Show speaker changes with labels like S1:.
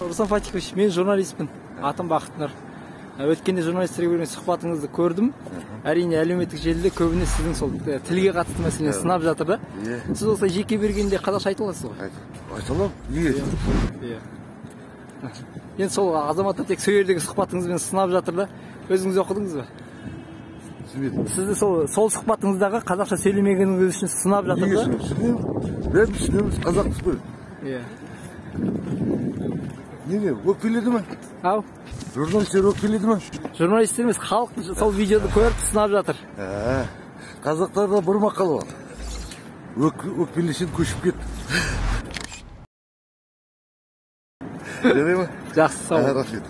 S1: Руслан Фатихович, мен журналистпін. Атым Бақытнұр. Өткенде журналистерге берген сұхбатыңызды көрдім. Әрине әлеуметтік желіде көбіне сіздің сол тілге қатысты мәселені сынап жатыр да. Сіз осылай жеке бергенде қазақша айта аласыз ғой?
S2: Айта аламын. Неге?
S1: Енді сол азаматтар тек сол жердегі сұхбатыңызбен сынап жатыр да. Өзіңіз оқыдыңыз ба? Сізді сол сұхбатыңыздағы қазақша сөйлемегеніңіз үшін сынап жатыр да?
S2: Неге түсінеміз? Қазақпыз ғой. Неге? Өкпеледі ме?
S1: Ау?
S2: Журналистер өкпеледі ме?
S1: Журналистер емес, халық сол видеоды көріп сынап жатыр.
S2: Қазақтарда бір мақал бар. Өкпелесең көшіп кет. Жарай ма?
S1: Жақсы, сау.
S2: Рахмет.